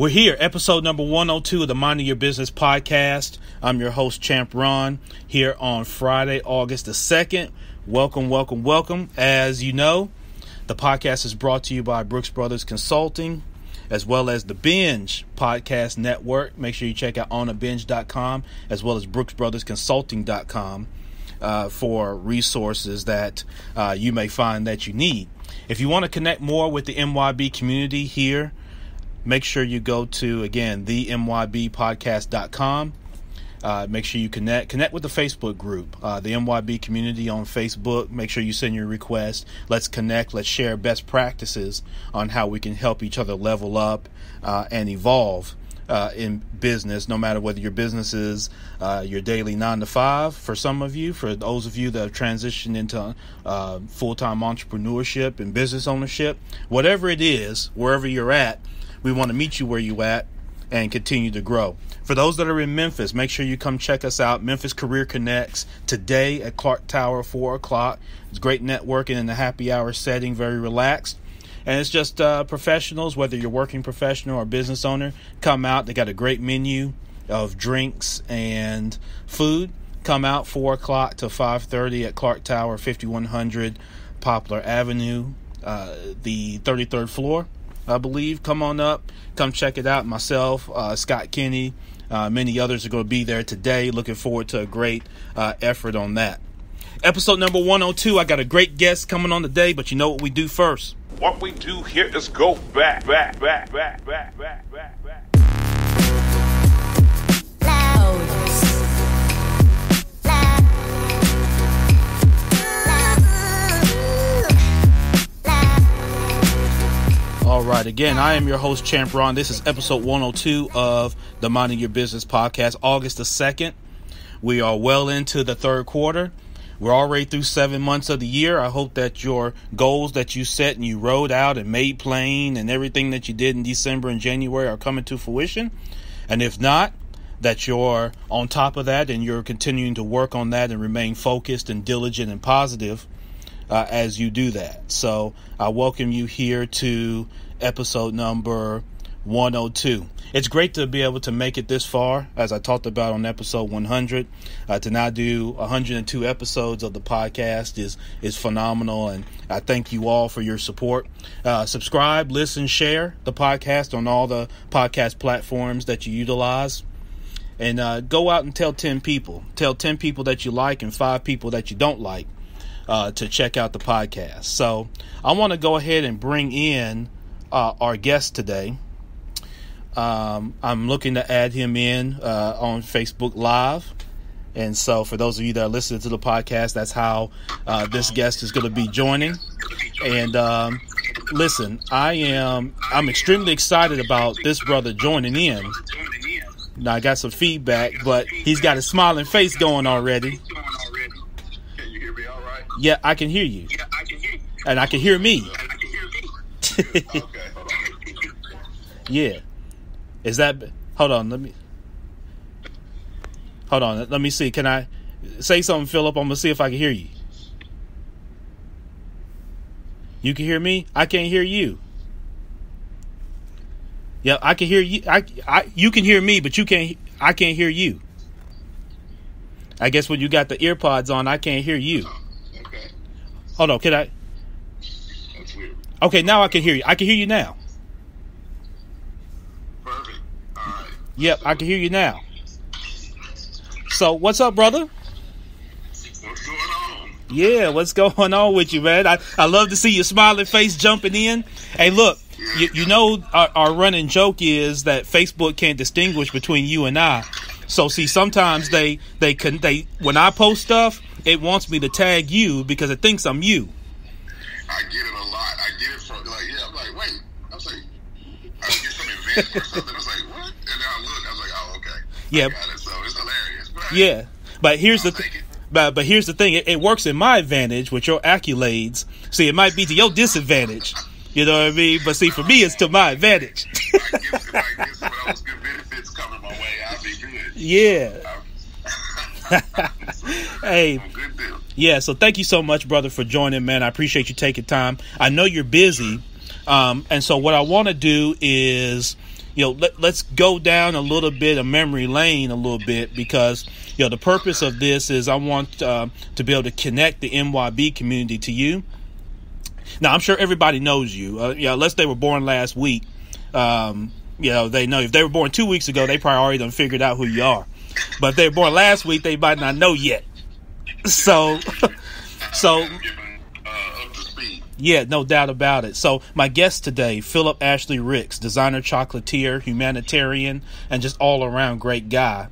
We're here, episode number 102 of the Minding Your Business podcast. I'm your host, Champ Ron, here on Friday, August the 2nd. Welcome. As you know, the podcast is brought to you by Brooks Brothers Consulting, as well as the Binge podcast network. Make sure you check out onabinge.com, as well as brooksbrothersconsulting.com for resources that you may find that you need. If you want to connect more with the MYB community here, make sure you go to, again, the MYBpodcast.com. Make sure you connect with the Facebook group, the MYB community on Facebook. Make sure you send your request. Let's connect. Let's share best practices on how we can help each other level up and evolve in business, no matter whether your business is your daily 9 to 5 for some of you, for those of you that have transitioned into full-time entrepreneurship and business ownership, whatever it is, wherever you're at, we want to meet you where you're at and continue to grow. For those that are in Memphis, make sure you come check us out. Memphis Career Connects today at Clark Tower, 4 o'clock. It's great networking in the happy hour setting, very relaxed. And it's just professionals, whether you're working professional or business owner, come out. They got a great menu of drinks and food. Come out 4 o'clock to 5:30 at Clark Tower, 5100 Poplar Avenue, the 33rd floor, I believe. Come on up. Come check it out. Myself, Scott Kinney, many others are going to be there today. Looking forward to a great effort on that. Episode number 102. I got a great guest coming on today, but you know what we do first? What we do here is go back. All right, again, I am your host, Champ Ron. This is episode 102 of the Minding Your Business podcast, August the 2nd. We are well into the third quarter. We're already through 7 months of the year. I hope that your goals that you set and you wrote out and made plain and everything that you did in December and January are coming to fruition. And if not, that you're on top of that and you're continuing to work on that and remain focused and diligent and positive as you do that. So I welcome you here to episode number 102. It's great to be able to make it this far, as I talked about on episode 100. To now do 102 episodes of the podcast is phenomenal, and I thank you all for your support. Subscribe, listen, share the podcast on all the podcast platforms that you utilize, and go out and tell 10 people. Tell 10 people that you like and 5 people that you don't like to check out the podcast. So I want to go ahead and bring in our guest today. I'm looking to add him in on Facebook Live. And so for those of you that are listening to the podcast, that's how this guest is going to be joining. And listen, I'm extremely excited about this brother joining in. Now I got some feedback, but he's got a smiling face going already. Can you hear me all right? Yeah, I can hear you. And I can hear me. Okay, hold on. Yeah. Is that... Hold on, let me see. Can I say something, Phillip? I'm going to see if I can hear you. You can hear me? I can't hear you. Yeah, I can hear you. You can hear me, but I can't hear you. I guess when you got the ear pods on, I can't hear you. Okay. Hold on, can I... That's weird. Okay, now I can hear you. I can hear you now. Perfect. All right. Yep, I can hear you now. So, what's up, brother? What's going on? Yeah, what's going on with you, man? I love to see your smiling face jumping in. Hey, look, you know our running joke is that Facebook can't distinguish between you and I. So, see, sometimes they when I post stuff, it wants me to tag you because it thinks I'm you. I get it a lot. I get it from, I'm like, wait. I was like, I get some event or something. I was like, what? And then I look, I was like, oh, okay. Yeah. I got it. So it's hilarious. But yeah. But here's but here's the thing. It works in my advantage with your accolades. See, it might be to your disadvantage. You know what I mean? But see, for me, it's to my advantage. if I get some of those good benefits coming my way, I'll be good. Yeah. Hey. Good deal. Yeah, so thank you so much, brother, for joining, man. I appreciate you taking time. I know you're busy. And so what I want to do is let's go down a little bit of memory lane a little bit, because, the purpose of this is I want to be able to connect the MYB community to you. Now, I'm sure everybody knows you. Unless they were born last week, they know. If they were born 2 weeks ago, they probably already done figured out who you are. But if they were born last week, they might not know yet. So, yeah, no doubt about it. So my guest today, Phillip Ashley Ricks, designer, chocolatier, humanitarian, and just all around great guy.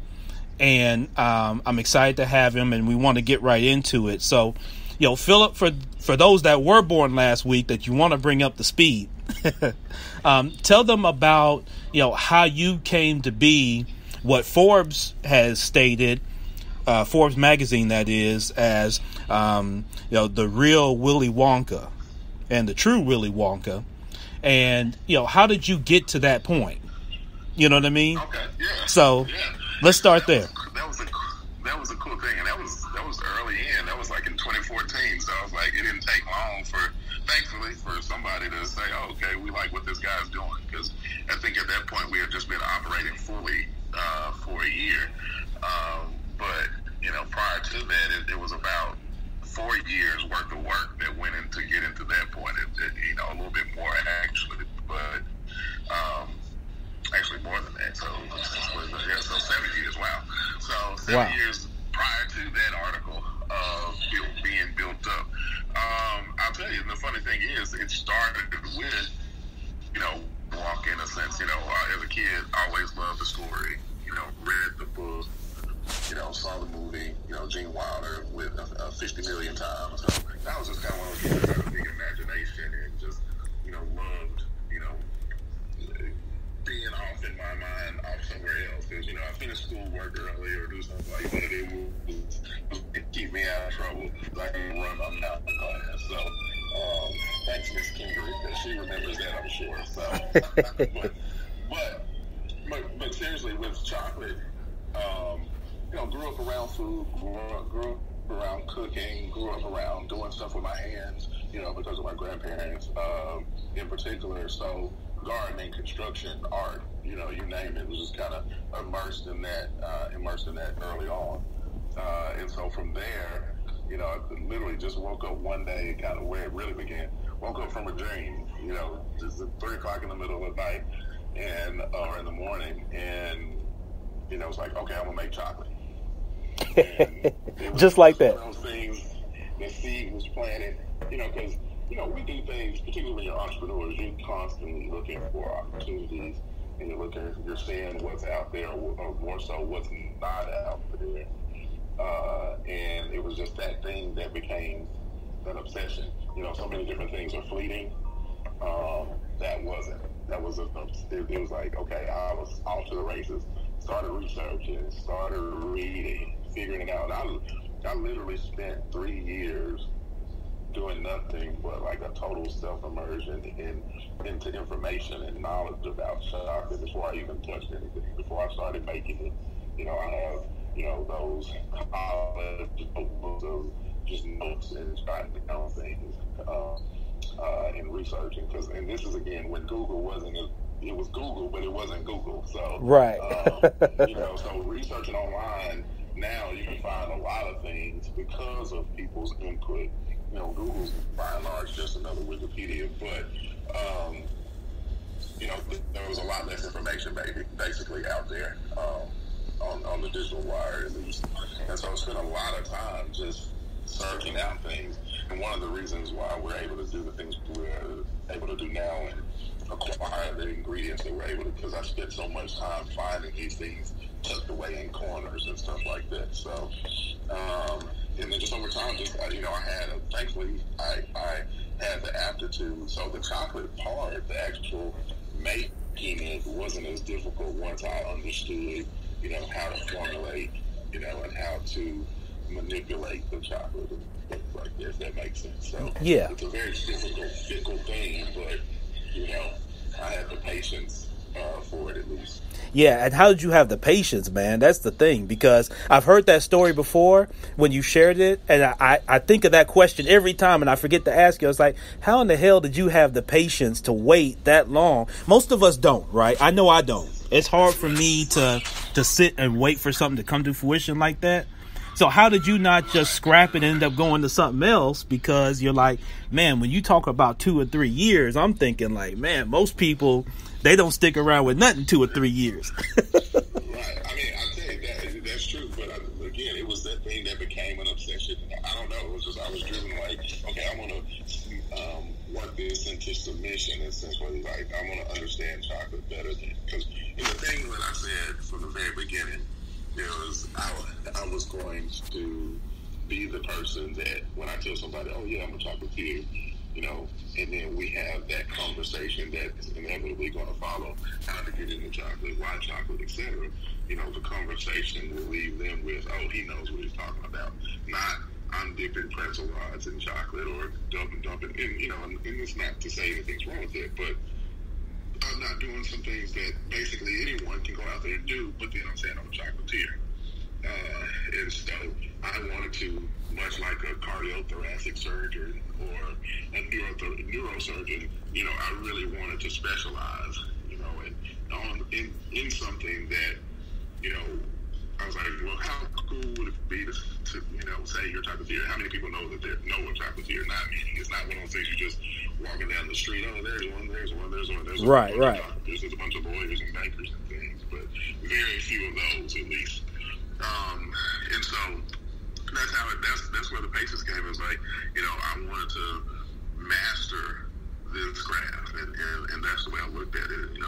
And I'm excited to have him, and we want to get right into it. So, Phillip, for those that were born last week that you want to bring up to speed, tell them about, how you came to be what Forbes has stated, Forbes magazine, that is, as, the real Willy Wonka and the true Willy Wonka. And, how did you get to that point? You know what I mean? Okay, yeah. So let's start there. That was a cool thing. And that was early in. That was like in 2014. So I was like, it didn't take long thankfully, for somebody to say, oh, okay, we like what this guy's doing. Because I think at that point we had just been operating fully for a year. But, prior to that, it was about 4 years worth of work that went in to get into that point. A little bit more actually, but actually more than that. So 7 years. Wow. So 7 years prior to that article being built up. I'll tell you, the funny thing is, it started with, walk in a sense. As a kid, I always loved the story. Read the book. Saw the movie, Gene Wilder with 50 million times. So that was just kind of one of those kids that had a big imagination and just, loved, being off in my mind, off somewhere else. Because, I finished schoolwork early or do something like that. It would keep me out of trouble. I can run my mouth in class. So, thanks, Miss Kingery, because she remembers that, I'm sure. So, but seriously, with chocolate, grew up around food, grew up around cooking, grew up around doing stuff with my hands, because of my grandparents, in particular. So gardening, construction, art, you name it, was just kind of immersed in that early on. And so from there, I literally just woke up one day, kind of where it really began. Woke up from a dream, just at 3 o'clock in the middle of the night or in the morning, and it was like, okay, I'm gonna make chocolate. Just like that. One of those things, the seed was planted, because, we do things, particularly when you're entrepreneurs, you're constantly looking for opportunities, and you're seeing what's out there, or more so what's not out there. And it was just that thing that became an obsession. So many different things are fleeting. That wasn't. It was like, okay, I was off to the races. Started researching, started reading, figuring it out. I literally spent 3 years doing nothing but like a total self-immersion into information and knowledge about chocolate before I even touched anything. Before I started making it, I have, those college notebooks of just notes and jotting down things and researching. And this is, again, when Google wasn't it was Google, but it wasn't Google. So, right. So researching online, now you can find a lot of things because of people's input. Google's by and large just another Wikipedia, but, there was a lot less information basically out there on the digital wire, at least. And so I spent a lot of time just searching out things. And one of the reasons why we're able to do the things we're able to do now and acquire the ingredients that we're able to, because I spent so much time finding these things tucked away in corners and stuff like that. So, and then just over time, thankfully, I had the aptitude. So the chocolate part, the actual making it, wasn't as difficult once I understood, how to formulate, and how to manipulate the chocolate and things like that, if that makes sense. So yeah, it's a very difficult, fickle thing, but, I had the patience for it at least. Yeah, and how did you have the patience, man? That's the thing, because I've heard that story before when you shared it, and I think of that question every time, and I forget to ask you. I was like, how in the hell did you have the patience to wait that long? Most of us don't, right? I know I don't. It's hard for me to sit and wait for something to come to fruition like that. So how did you not just scrap it and end up going to something else? Because you're like, man, when you talk about 2 or 3 years, I'm thinking like, man, most people, they don't stick around with nothing 2 or 3 years. Right. I mean, I'll tell you that's true. But again, it was that thing that became an obsession. I don't know. It was just I was driven like, okay, I want to work this into submission. Essentially, like I want to understand chocolate better. Because the thing that I said from the very beginning, I was going to be the person that when I tell somebody, oh yeah, I'm a chocolatier, and then we have that conversation that is inevitably going to follow how to get into chocolate, why chocolate, etc. The conversation will leave them with, oh, he knows what he's talking about. Not, I'm dipping pretzel rods in chocolate or dumping, and it's not to say anything's wrong with it, but I'm not doing some things that basically anyone can go out there and do, but then I'm saying I'm a chocolatier. And so I wanted to, much like a cardiothoracic surgeon or a neurosurgeon, I really wanted to specialize, and in something that, I was like, well, how cool would it be to say you're a chocolatier? How many people know that they know a chocolatier? Not meaning it's not one of those things you're just walking down the street. Oh, there's one. Right. There's a bunch of lawyers and bankers and things, but very few of those at least. And so that's where the patience came. Is like, I wanted to master this craft, and that's the way I looked at it.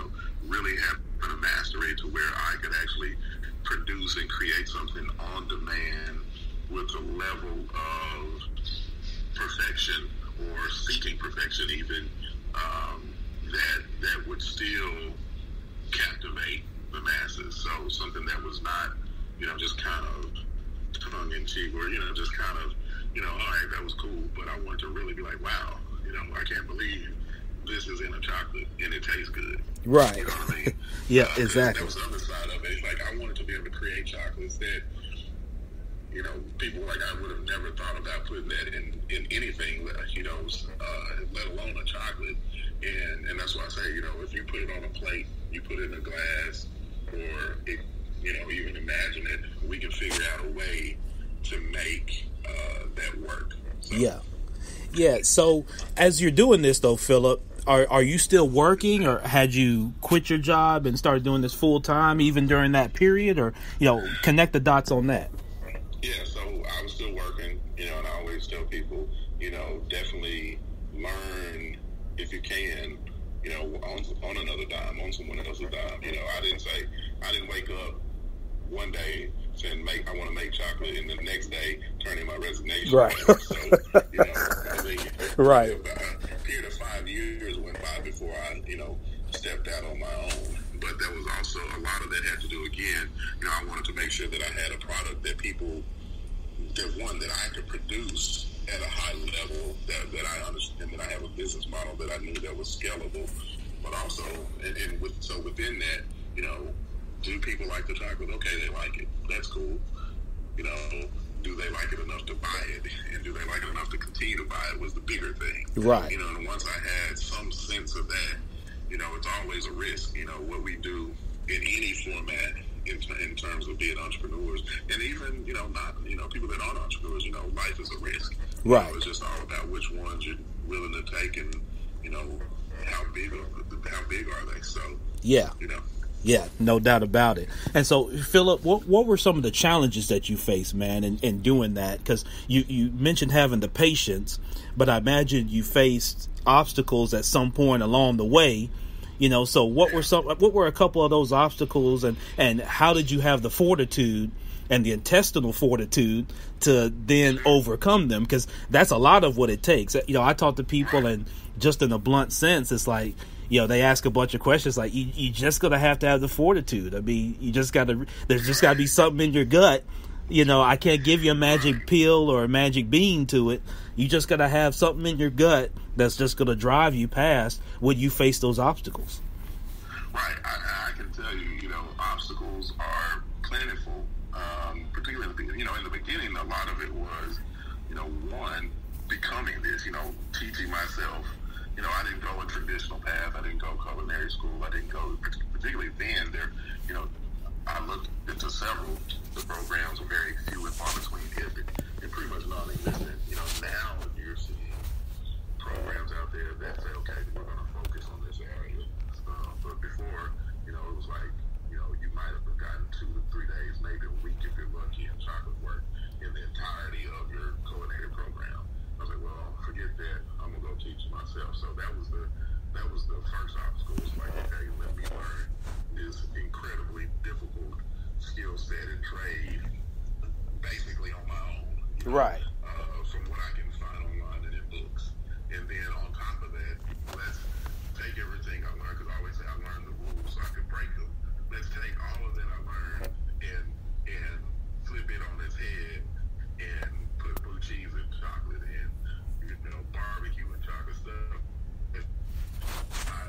Really having a mastery to where I could actually produce and create something on demand with a level of perfection or seeking perfection, even that would still captivate the masses. So something that was not, just kind of tongue in cheek, or just kind of, all right, that was cool, but I want to really be like, wow, I can't believe this is in a chocolate and it tastes good. Right. You know what I mean? Yeah, exactly. That was the other side of it. It's like I wanted to be able to create chocolates that, people like I would have never thought about putting that in anything, let alone a chocolate. And that's why I say, if you put it on a plate, you put it in a glass, or it, even imagine it, we can figure out a way to make that work. So. Yeah. So as you're doing this though, Phillip, are you still working, or had you quit your job and started doing this full time even during that period, or, connect the dots on that? Yeah. So I was still working, and I always tell people, definitely learn if you can, on another dime, on someone else's dime. I didn't wake up one day saying, I want to make chocolate, and the next day turn in my resignation. Right. So, right. A period of 5 years went by before I, stepped out on my own. But there was also a lot of that had to do, again, I wanted to make sure that I had a product that that I could produce at a high level, that I understand, that I have a business model that I knew that was scalable, but also, so within that, do people like the chocolate? Okay, they like it. That's cool. Do they like it enough to buy it? And do they like it enough to continue to buy it was the bigger thing. Right. And once I had some sense of that, it's always a risk. What we do in any format in terms of being entrepreneurs, and even, not, people that aren't entrepreneurs, life is a risk. Right. It's just all about which ones you're willing to take, and, how big are they? So, yeah. Yeah, no doubt about it. And so, Phillip, what were some of the challenges that you faced, man, in doing that? Because you mentioned having the patience, but I imagine you faced obstacles at some point along the way. So what were a couple of those obstacles, and how did you have the fortitude and the intestinal fortitude to then overcome them? Because that's a lot of what it takes. I talk to people, and just in a blunt sense, it's like, they ask a bunch of questions, like you just gonna have to have the fortitude. I mean, there's just gotta be something in your gut. I can't give you a magic pill or a magic bean to it. You just gotta have something in your gut that's just gonna drive you past when you face those obstacles. Right. I can tell you, obstacles are plentiful. Particularly, in the beginning, a lot of it was, one, becoming this, teaching myself. I didn't go a traditional path. I didn't go culinary school. I didn't go, particularly then, I looked into several. The programs were very few and far between, and pretty much non-existent. Now you're seeing programs out there that say, okay, we're going to focus on this area. But before, it was like, you might have gotten 2 to 3 days, maybe a week if you're lucky, in chocolate work in the entirety of your culinary program. I was like, well, forget that. I'm gonna go teach myself. So that was the first obstacle. It's like, okay, let me learn this incredibly difficult skill set and trade basically on my own. Right. From what I can find online and in books. And then on top of that, let's take everything I learned, because I always say I learned the rules so I could break them. Let's take all of that I learned and flip it on its head and put blue cheese and chocolate and barbecue and chocolate stuff. It's not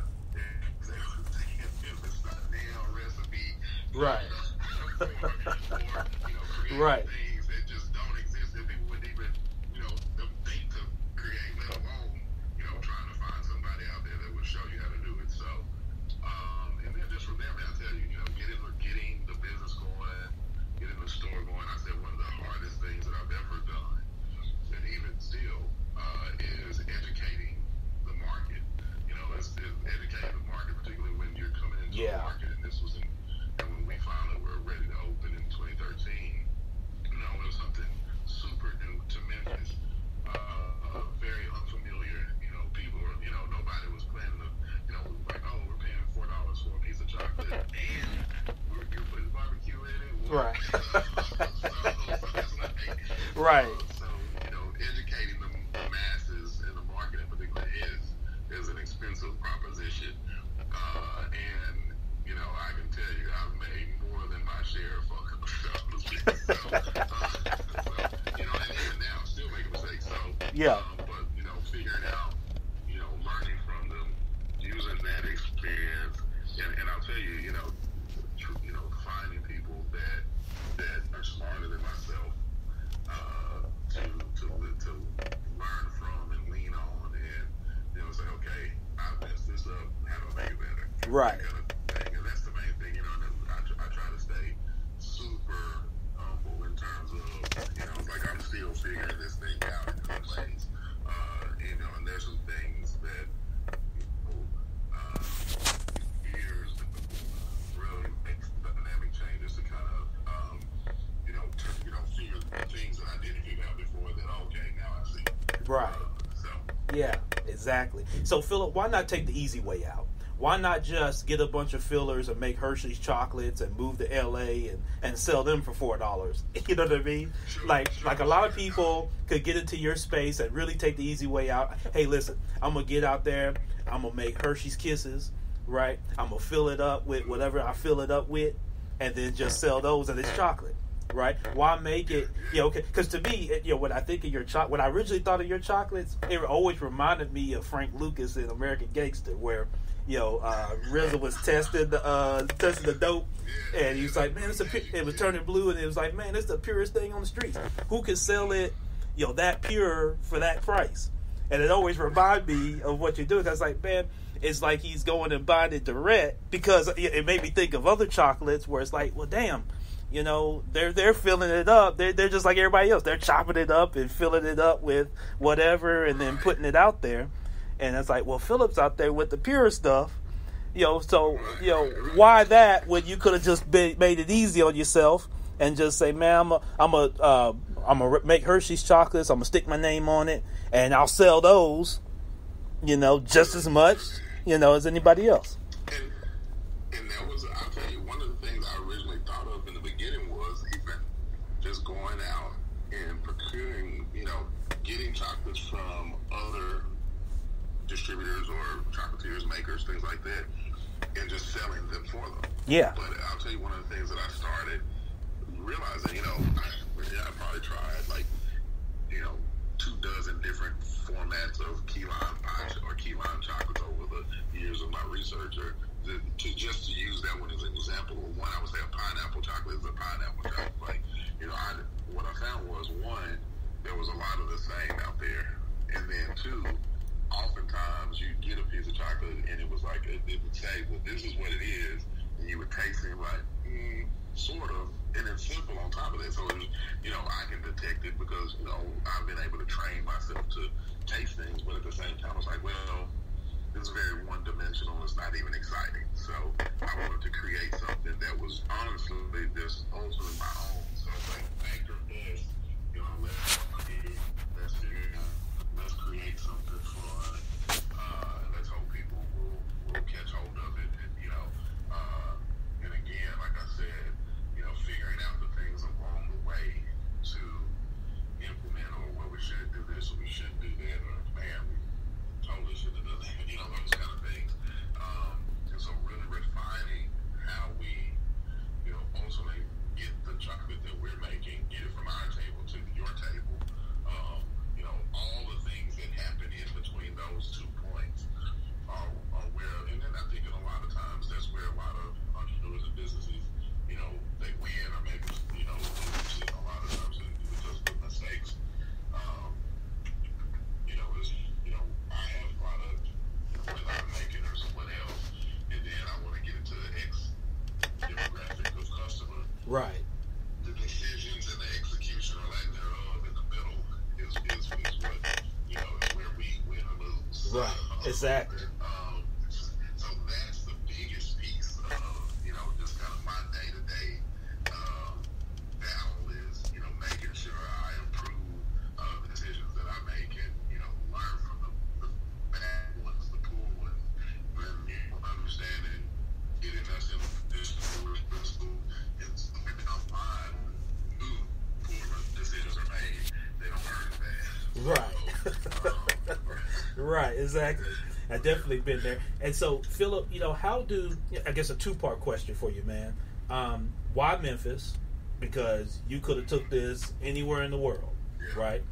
a damn recipe. Right. Or, right. Things that just don't exist that people wouldn't even, think to create, let alone, trying to find somebody out there that would show you how to do it. So, and then just from there, man, I tell you, getting the business going, getting the store going, I said one of the hardest things that I've ever done, and even still, is educating the market. It's educating the market, particularly when you're coming into the market, and this was and when we finally were ready to open in 2013, it was something super new to Memphis, very unfamiliar. People were, nobody was planning to, like, oh, we're paying $4 for a piece of chocolate, and you're putting barbecue in it. Right. So that's like, right. So, educating the masses in the market in particular is an expensive proposition. And, I can tell you, I've made more than my share of fucking mistakes. So, and even now, I'm still making mistakes. So, yeah. But, figuring out, learning from them, using that experience, and I'll tell you, finding people that are smarter than myself, to learn from and lean on, and say, okay, I messed this up, how do I make it better? Right. And that's the main thing, and I try to stay super humble in terms of, like, I'm still figuring this thing out in some ways, and there's some things that years really makes dynamic changes to kind of figure things that I didn't figure out before that, okay, now I see. Right. Yeah, exactly. So, Phillip, why not take the easy way out? Why not just get a bunch of fillers and make Hershey's chocolates and move to LA and sell them for $4? You know what I mean? Sure, like a lot of people could get into your space and really take the easy way out. Hey, listen, I'm going to get out there. I'm going to make Hershey's Kisses, right? I'm going to fill it up with whatever I fill it up with and then just sell those and it's chocolate. Right? Why make it, because to me, when I think of your when I originally thought of your chocolates, it always reminded me of Frank Lucas in American Gangster, where, RZA was testing the dope, and he was like, man, it was turning blue, and it was like, man, it's the purest thing on the streets. Who can sell it, that pure for that price? And it always reminded me of what you're doing. I was like, man, it's like he's going and buying it direct, because it made me think of other chocolates where it's like, well, damn, they're filling it up. They're just like everybody else. They're chopping it up and filling it up with whatever and then putting it out there. And it's like, well, Phillip's out there with the pure stuff. So, why that when you could have just made it easy on yourself and just say, man, I'm gonna make Hershey's chocolates. I'm gonna stick my name on it and I'll sell those, just as much, as anybody else. And that was, I'll tell you, one of the things I originally thought of in the beginning was even just going out and procuring, getting chocolates from other distributors or chocolatiers, makers, things like that, and just selling them for them. Yeah. But I'll tell you, one of the things that I started realizing, I probably tried like, 24 different formats of key lime pie or key lime chocolates over the years of my research, or to just example of one, I would say a pineapple chocolate is a pineapple chocolate. Like, what I found was, one, there was a lot of the same out there. And then two, oftentimes you get a piece of chocolate and it was like, it would say, well, this is what it is. And you would taste it like, sort of. And it's simple on top of that. So, it was, I can detect it because, I've been able to train myself to taste things. But at the same time, it's like, well, this is very one-dimensional. It's not even exciting. So I wanted to create something that was honestly just ultimately my own. So it's like, anchor this, let's create something fun. And let's hope people will catch hold of it. And again, like I said, figuring out the things along the way to implement, or well, we should do this or we shouldn't do that, or man, we totally should have done that, those kind of things. And so really refining how we, ultimately get the chocolate that we're making, get it from our table to your table. All the things that happen in between those 2 points are where, and then I think in a lot of times that's where a lot of entrepreneurs and businesses, they win, or maybe, a lot of times it's just the mistakes. I have a product, whether I make it or someone else, and then I want to get it to the X demographic of customer. Right. The decisions and the execution, or lack thereof, in the middle is what, is where we win or lose. Right. Exactly. So that's the biggest piece of, just kind of my day-to-day battle is, making sure I improve the decisions that I make, and, learn from the bad ones, the poor ones, and understanding, getting us in a position where we're supposed to, it's maybe not fine when new poor decisions are made, they don't earn it bad. Right. Right, exactly. I've definitely been there. And so, Phillip, I guess a two-part question for you, man. Why Memphis? Because you could have took this anywhere in the world, right?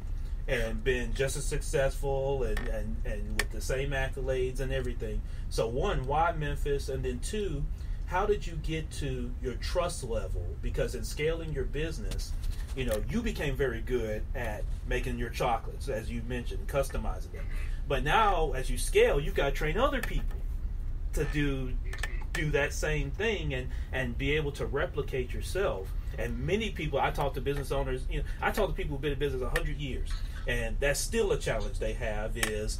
And been just as successful and with the same accolades and everything. So one, why Memphis? And then two, how did you get to your trust level? Because in scaling your business, you became very good at making your chocolates, as you mentioned, customizing them. But now, as you scale, you've got to train other people to do that same thing and be able to replicate yourself. And many people, I talk to business owners, I talk to people who've been in business 100 years, and that's still a challenge they have is,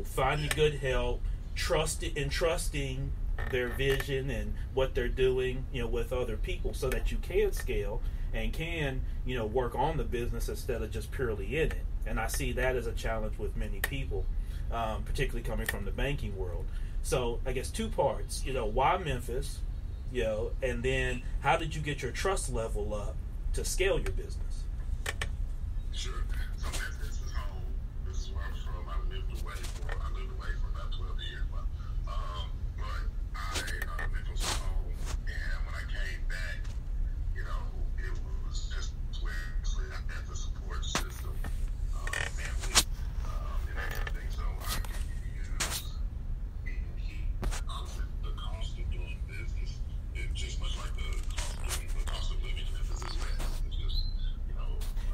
finding good help, trusting their vision and what they're doing, with other people so that you can scale and can, work on the business instead of just purely in it. And I see that as a challenge with many people, particularly coming from the banking world. So I guess two parts, why Memphis, and then how did you get your trust level up to scale your business? Sure. So Memphis is home. This is where I'm from. I lived away for about 12 years. But Memphis was home, and when I came back, it was just where I had the support system, family, and everything. So I could use honestly the cost of doing business. It's just much like the cost of living in Memphis is less. It's just,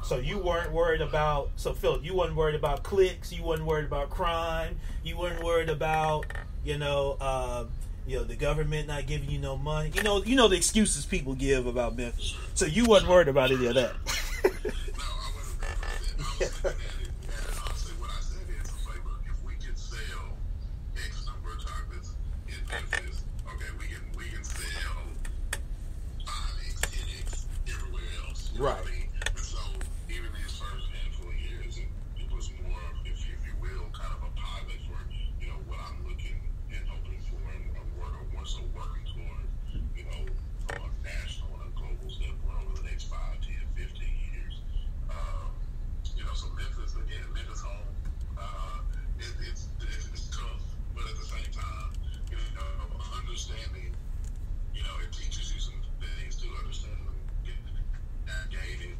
So you weren't worried about, Phillip, you weren't worried about clicks, you weren't worried about crime, you weren't worried about, the government not giving you no money. You know the excuses people give about Memphis. So you wasn't worried about any of that. No, I wasn't worried about that. I was thinking at it, and honestly, what I said is, look, if we could sell X number of chocolates in Memphis, okay, we can sell 5X, 10X everywhere else. You know what I mean? And so even these first handful of years, it was more, if you will, kind of a pilot for what I'm looking and hoping for, and more so working toward, from a national and a global standpoint over the next 5, 10, 15 years. So Memphis home, it's tough, but at the same time, understanding, it teaches you some things to understand, navigating,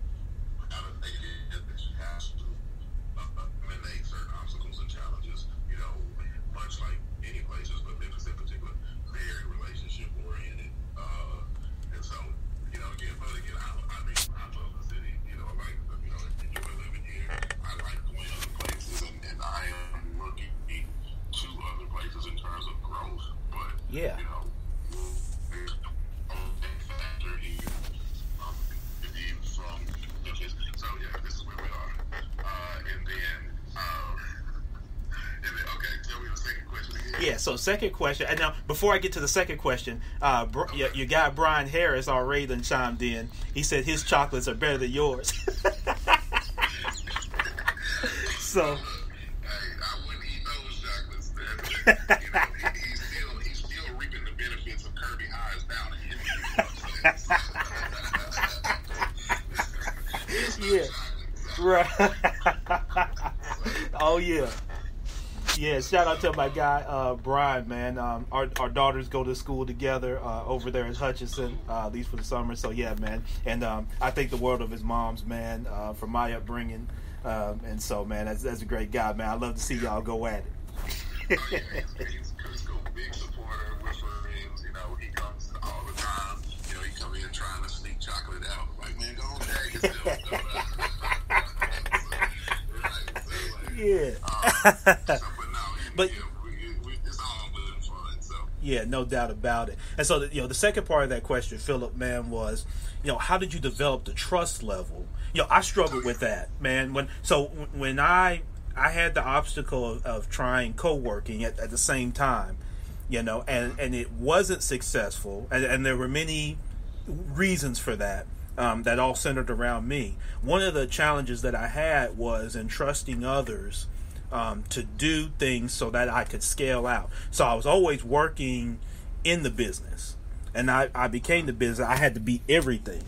Yeah. You know, factor here. He's from Memphis. So yeah, this is where we are. Okay, tell me the second question again. Yeah, so second question, and now before I get to the second question, your guy Brian Harris already done chimed in. He said his chocolates are better than yours. So, hey, I wouldn't eat those chocolates, man. You know, he's still reaping the benefits of Kirby High's bounty. yeah, right. Oh yeah. Yeah, shout out to my guy Brian, man. Our daughters go to school together over there at Hutchinson, at least for the summer. So yeah, man. And I think the world of his moms, man, from my upbringing. And so, man, that's a great guy, man. I love to see y'all go at it. He's a big supporter with friends. You know, he comes all the time. You know, he come in trying to sneak chocolate out. Like, man, go on, tag yourself. Yeah. But it's all good and fun. So yeah, no doubt about it. And so, the second part of that question, Phillip, man, was, how did you develop the trust level? I struggled with that, man. When I had the obstacle of trying co-working at the same time, and it wasn't successful, and there were many reasons for that. That all centered around me. One of the challenges that I had was entrusting others to do things so that I could scale out. So I was always working in the business, and I became the business. I had to be everything.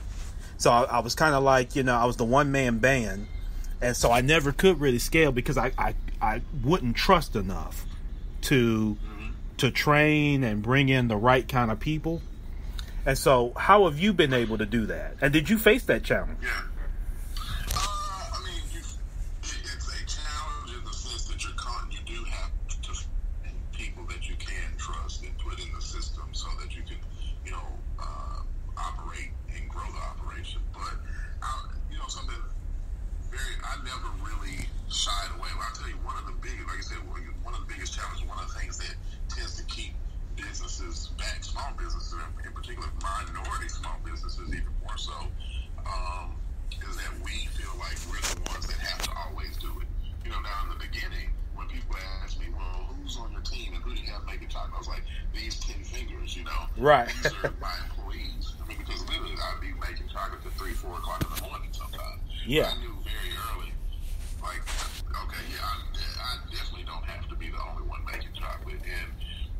So I was kind of like, I was the one-man band, and so I never could really scale because I wouldn't trust enough to train and bring in the right kind of people. And so, how have you been able to do that? And did you face that challenge? Yeah. I mean, it's a challenge in the sense that you do have to find people that you can trust and put in the system so that you can, operate and grow the operation. But, something I never really shied away. I'll tell you, one of the biggest challenges, one of the things that tends to keep businesses back, small businesses in particular, minority small businesses even more so, is that we feel like we're the ones that have to always do it. Now in the beginning, when people ask me, well, who's on your team and who do you have making chocolate? I was like, these 10 fingers, Right. These are my employees. I mean, because literally I'd be making chocolate at 3, 4 o'clock in the morning sometimes. Yeah. I knew very early, like, okay, yeah, I definitely don't have to be the only one making chocolate.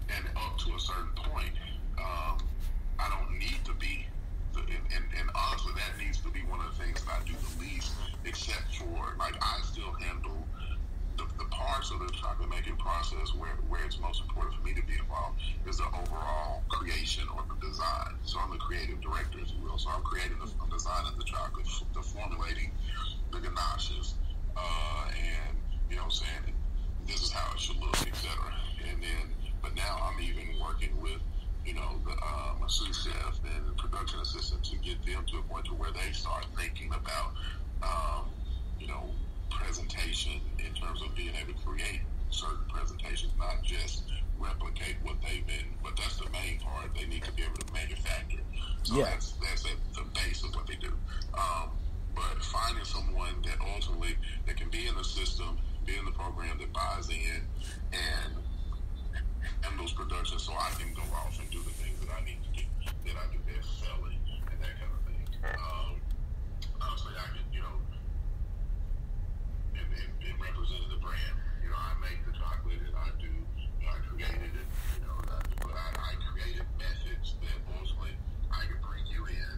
And up to a certain point, I don't need to be, and honestly, that needs to be one of the things that I do the least, except for, like, I still handle the parts of the chocolate making process where it's most important for me to be involved is the overall creation or the design. So I'm the creative director, if you will. So I'm I'm designing the chocolate, the formulating the ganaches, and, saying this is how it should look, etc. And then, but now I'm even working with, the sous chef and production assistant to get them to a point to where they start thinking about, presentation in terms of being able to create certain presentations, not just replicate what they've been, but that's the main part. They need to be able to manufacture. So that's at the base of what they do. But finding someone that ultimately that can be in the system, be in the program, that buys in and handles production, so I can go off and do the things that I need to do, that I do best, selling and that kind of thing. So I can, and representing the brand. I make the chocolate and I created it, but I created methods that ultimately I can bring you in,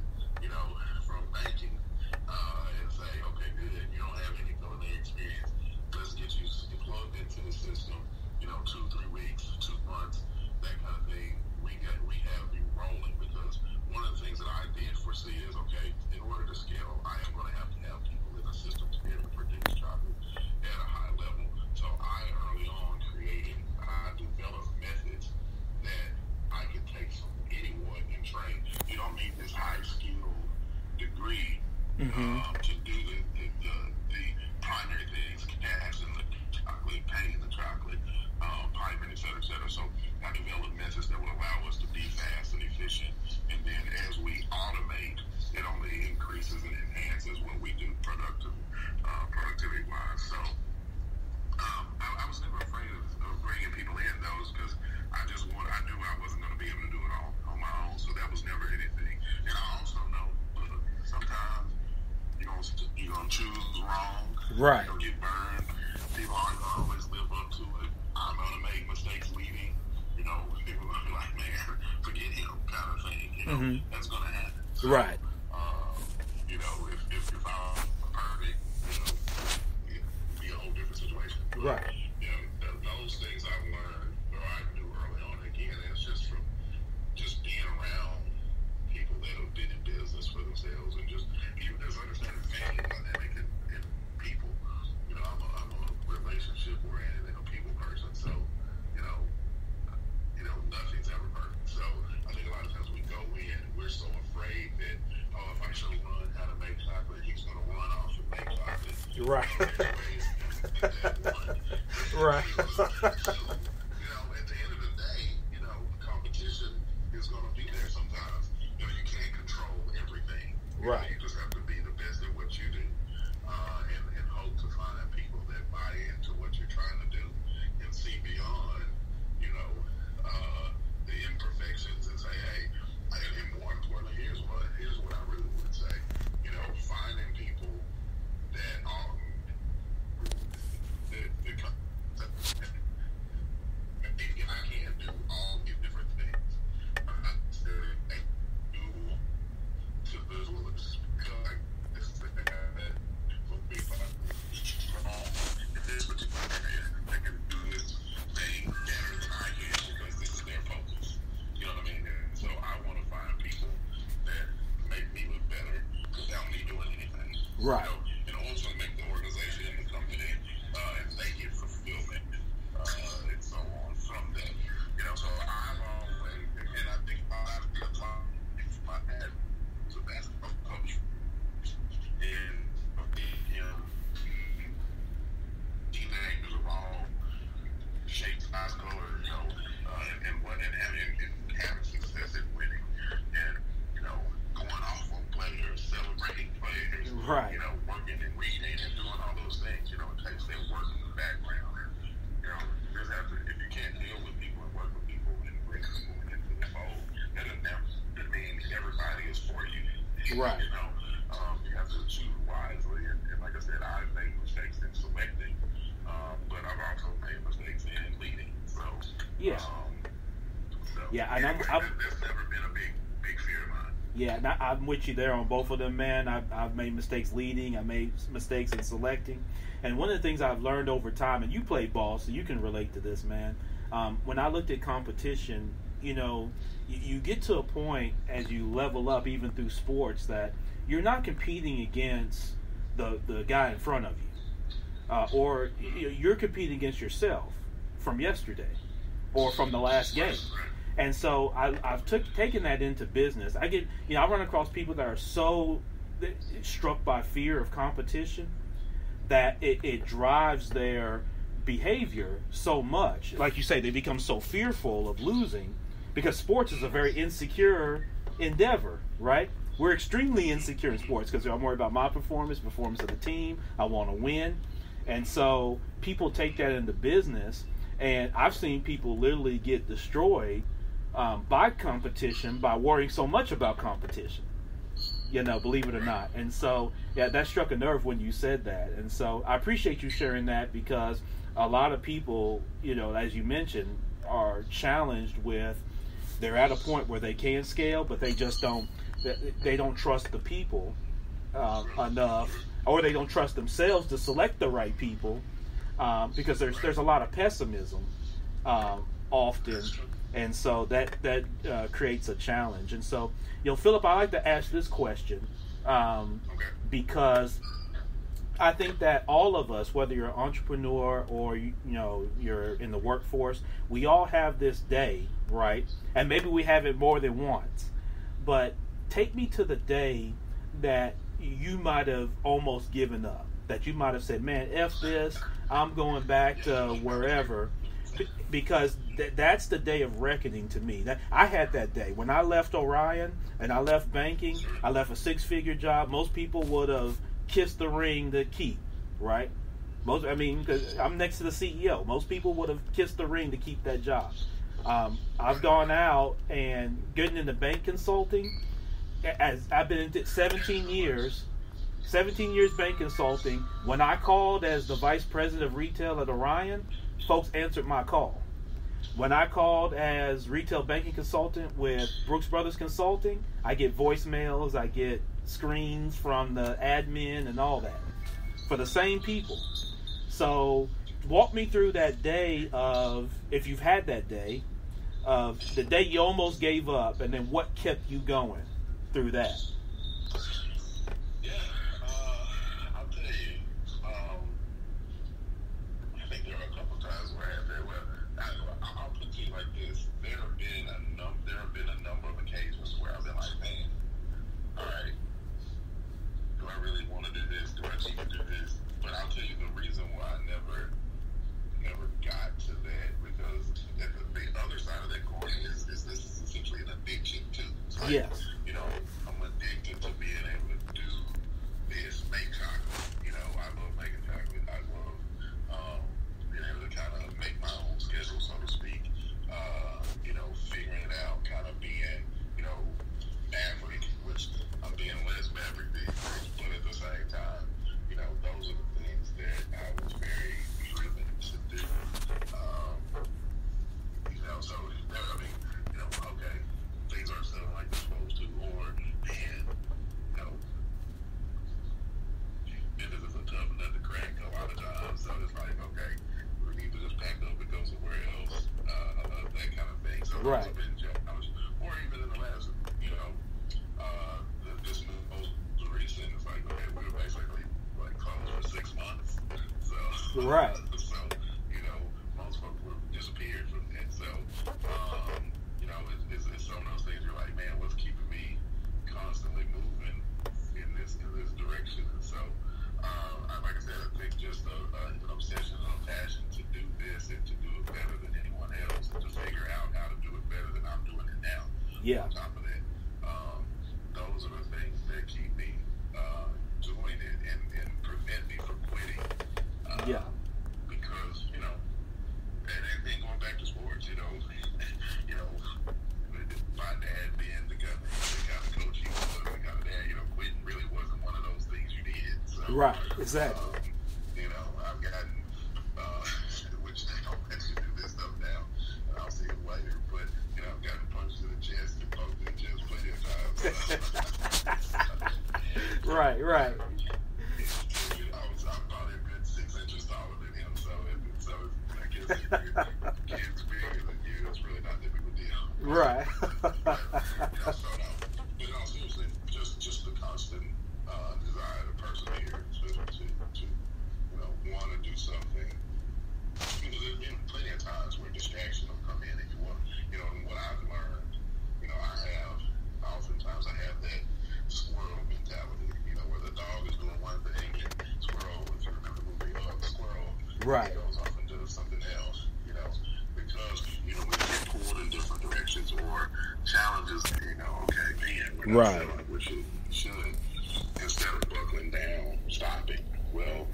from banking, and say, okay, good, you don't have any culinary experience. Let's get you plugged into the system, 2, 3 weeks, 2 months, that kind of thing. We have you rolling, because one of the things that I did foresee is, okay, in order to scale, I am going to have people in the system to be able to produce chocolate at a high level. So I early on developed methods that I could take from anyone and train. You don't need this high skill degree to do the primary things, casting the chocolate, painting the chocolate, piping, et cetera, et cetera. So I developed methods that would allow us Right. You'll get burned. People aren't going to always live up to it. I'm going to make mistakes leading. You know, people are going to be like, man, forget him, kind of thing. You know, that's going to happen. So, right. You know, if I'm perfect, you know, it'd be a whole different situation. But, Right. you know, those things I've learned, or I knew early on. Again, it's just from just being around people that have been in business for themselves, and just people just understand the family dynamic and people. You know, I'm a relationship oriented and a people person, so you know, nothing's ever perfect. So I think a lot of times we go in, we're so afraid that if I show Ron how to make chocolate, he's going to run off and make chocolate. Right. Right. You know, at the end of the day, you know, competition is going to be there sometimes. You know, you can't control everything. Right. You just have to be the best at what you do, and hope to find people that buy into what you're trying to do and see beyond, you know, the imperfections and say, hey, and more importantly, here's what I really would say. You know, finding people that maybe I can't do all these different things. I'm not necessarily able to visualize because this is the guy that will be strong in this particular area. They can do this thing better than I can because this is their focus. You know what I mean? And so I want to find people that make me look better without me doing anything. Right. You know, and also make the organization and the company and they get fulfillment and so on from them. You know, so I've always, and I think I've been taught my dad was a basketball coach, and teenagers of all shapes, size, color, you know, and having success at winning, and you know, going off on players, celebrating players, right. You know, working and reading and doing all those things. You know, it takes them work in the background. You know, you just have to, if you can't deal with people and work with people and bring people into the fold, that doesn't mean everybody is for you. Right. You know, you have to choose wisely. And like I said, I've made mistakes in selecting, but I've also made mistakes in leading. So, yeah. Yeah, and anyway, that's never been a big fear of mine. Yeah, and I'm with you there on both of them, man. I've made mistakes leading. I made mistakes in selecting. And one of the things I've learned over time, and you played ball, so you can relate to this, man. When I looked at competition, you know, you get to a point as you level up, even through sports, that you're not competing against the guy in front of you. Or you're competing against yourself from yesterday or from the last game. And so I've taken that into business. I run across people that are so struck by fear of competition that it drives their behavior so much. Like you say, they become so fearful of losing because sports is a very insecure endeavor, right? We're extremely insecure in sports because I'm worried about my performance of the team. I want to win. And so people take that into business. And I've seen people literally get destroyed by competition by worrying so much about competition, you know, believe it or not. And so, yeah, that struck a nerve when you said that. And so I appreciate you sharing that because a lot of people, you know, as you mentioned, are challenged with, they're at a point where they can scale, but they just don't trust the people enough, or they don't trust themselves to select the right people because there's a lot of pessimism often. And so that creates a challenge. And so, you know, Phillip, I like to ask this question because I think that all of us, whether you're an entrepreneur or you know you're in the workforce, we all have this day, right? And maybe we have it more than once. But take me to the day that you might have almost given up, that you might have said, "Man, F this, I'm going back to wherever." Because that's the day of reckoning to me. I had that day when I left Orion and I left banking. I left a 6-figure job. Most people would have kissed the ring to keep, right? Because I'm next to the CEO. Most people would have kissed the ring to keep that job. I've gone out and getting into bank consulting. As I've been in 17 years, 17 years bank consulting. When I called as the vice president of retail at Orion, folks answered my call. When I called as retail banking consultant with Brooks Brothers Consulting, I get voicemails, I get screens from the admin and all that for the same people. So walk me through that day of, if you've had that day, of the day you almost gave up, and then what kept you going through that. Yeah, I'll tell you. I think there are a couple times where I had very well. I'll put it to you like this: there have been a number of occasions where I've been like, man, all right, do I really want to do this? Do I need to do this? But I'll tell you the reason why I never got to that, because the other side of that coin is this is essentially an addiction too. So Yes. You know, I'm addicted to being able to do this, make chocolate. You know, I love making chocolate. I love being able to kind of make my own schedule, so to speak. You know, figuring it out, kind of being, you know, maverick, which I'm being less maverick these days, but at the same time, you know, those are the things that I was very driven to do. You know, so I mean, you know, okay, things aren't selling like they're supposed to, or man, you know, business is a tough nut to crack a lot of times. So it's like, okay, we need to just pack up and go somewhere else, that kind of thing. So Right. those have been challenges, or even in the last, you know, this most recent, it's like, okay, we were basically like closed for 6 months. So Right. So, you know, most folks were disappeared from that. So, you know, it's some of those things you're like, man, what's keeping me constantly moving in this direction? And so, like I said, I think just an obsession and a passion to do this and to do it better than anyone else, and to figure out how to do it better than I'm doing it now. Yeah. On top of that, those are the things that keep me doing it and prevent me from quitting. Yeah. Because, you know, and then going back to sports, you know, my dad being the kind of coach he was, the kind of dad, you know, quitting really wasn't one of those things you did. So, Right. Exactly. You know, I've gotten, which they don't let you do this stuff now, and I'll see it later, but, you know, I've gotten punched in the chest and poked in the chest plenty of times. Right. I was probably a good 6 inches taller than him, so I guess kids bigger than you, it's really not that big of a deal. Right. But no, seriously, just the constant desire to persevere, to you know, want to do something. Because there's been plenty of times where distraction will come in, and you want, you know, and what I've learned, you know, oftentimes I have that squirrel mentality, you know, where the dog is doing one thing, and squirrel, if you remember the movie Squirrel, Right. goes off and does something else, you know, because, you know, we get pulled in different directions or challenges, you know, okay, man, we're not feeling like we should. Instead of buckling down, stopping, well,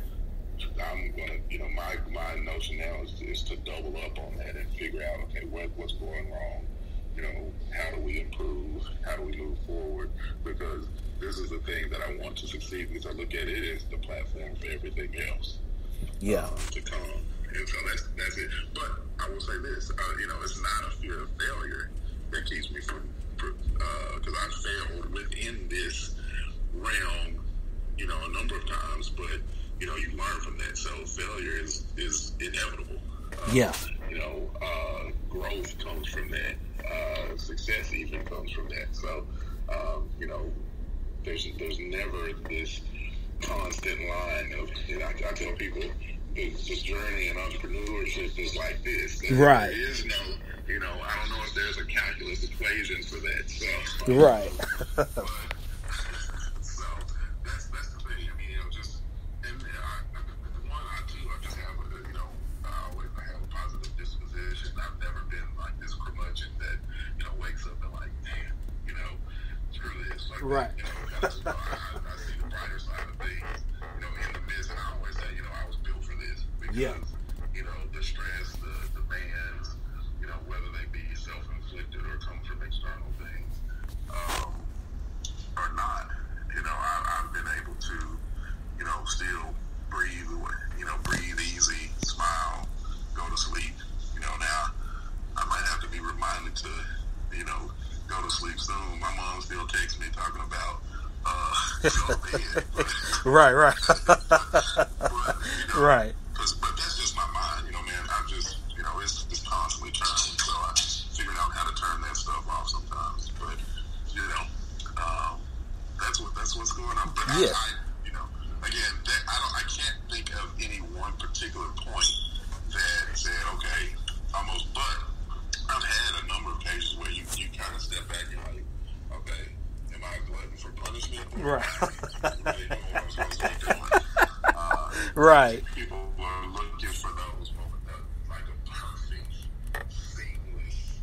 I'm going to, you know, my notion now is to double up on that and figure out, okay, what's going wrong? You know, how do we improve? How do we move forward? Because this is the thing that I want to succeed, because I look at it as the platform for everything else. Yeah. To come. And so that's it. But I will say this, you know, it's not a fear of failure that keeps me from, because I failed within this realm, you know, a number of times, but, you know, you learn from that. So failure is inevitable. Yeah. You know, growth comes from that. Success even comes from that. So, you know, there's never this constant line of, you know, I tell people the journey in entrepreneurship is like this. Right. There is no, you know, I don't know if there's a calculus equation for that. So, Right. so that's the thing. I mean, you know, just, and I just have a, you know, I have a positive disposition. I've never been like this curmudgeon that, you know, wakes up and like, damn, you know, screw this. Like, Right. You know, kind of, I see the brighter side of things, you know, in the midst, and I always say, you know, I was built for this because, you know, the stress, the demands, you know, whether they be self-inflicted or come from external things, or not, you know, I've been able to assume my mom still texts me talking about bed. Right. Right. But that's just my mind, man. I just, it's constantly turning, so I figured out how to turn that stuff off sometimes. But that's what's going on. But yeah. Again, I can't think of any one particular point that said, okay, almost. But I've had a number of cases where you kind of step back and you're like, okay, am I a glutton for punishment? Right. Really doing what I'm supposed to be doing. Right. People are looking for those moments, like a perfect, seamless,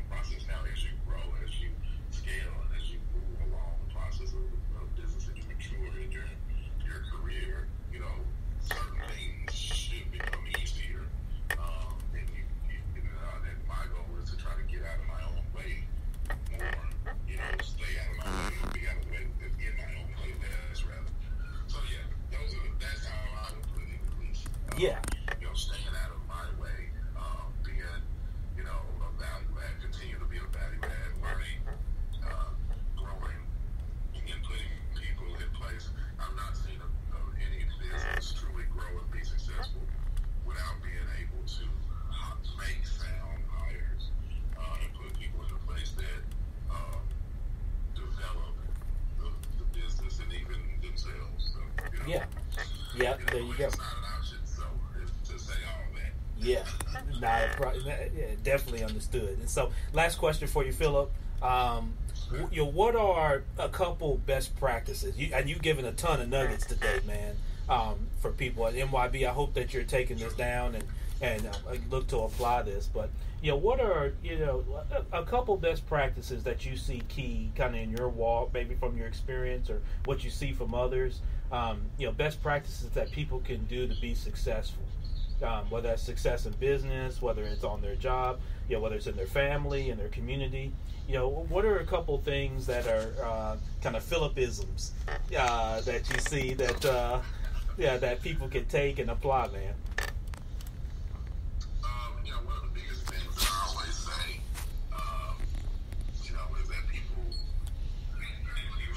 process. Now, as you grow, as you scale, and as you move along the process of business, and you mature in your career, certain things should become easier. And my goal is to try to get out of my own way more. Stay out of my way, be out of the way, in my own way less, rather. So yeah, that's how I would put it, at least. Yeah. Staying out of my way, being, a value add, continue to be a value add, learning, growing, and putting people in place. I've not seen any business truly grow and be successful without being able to make sound hires and put people in a place that develop the business and even themselves. So, Yeah. Yeah, there you go. It's not an option, so to say all that. Yeah, definitely understood. And so, last question for you, Phillip. What are a couple best practices? You've given a ton of nuggets today, man, for people at MYB. I hope that you're taking this down and look to apply this. But, what are, a couple best practices that you see key kind of in your walk, maybe from your experience or what you see from others, best practices that people can do to be successful, whether that's success in business, whether it's on their job, whether it's in their family, in their community. What are a couple things that are kind of Phillipisms that you see that people can take and apply, man? One of the biggest things that I always say, is that people